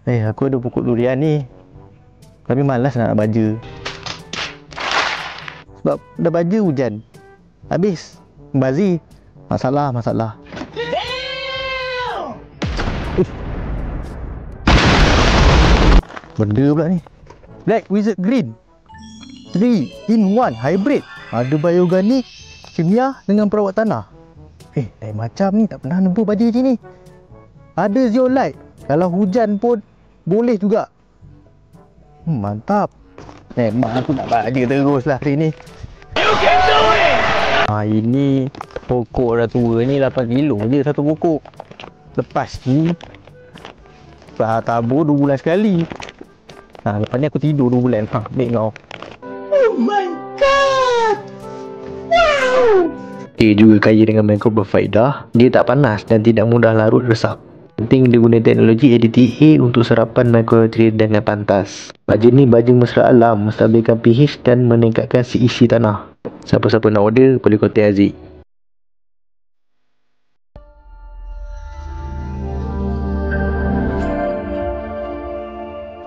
Aku ada pokok durian ni, tapi malas nak baja. Sebab dah baja hujan, habis bazir. Masalah. Benda pula ni. Black Wizard Green 3 in 1 hybrid. Ada bioorganik, kimia dengan perawat tanah. Lain macam ni, tak pernah nampak baja macam ni. Ada zeolite, kalau hujan pun boleh juga. Mantap. Memang aku nak baja terus lah hari ni. You can do it! Ini pokok dah tua ni, 8 kilo je satu pokok. Lepas ni tabur 2 bulan sekali. Lepas ni aku tidur 2 bulan. Ambil kau. Oh my god! Wow! Juga kaya dengan mikro berfaedah. Dia tak panas dan tidak mudah larut resap. Penting dia guna teknologi ADTA untuk serapan mikronutrien dengan pantas. Baja ni baja mesra alam, menstabilkan pH dan meningkatkan isi tanah. Siapa-siapa nak order boleh kontak Aziz.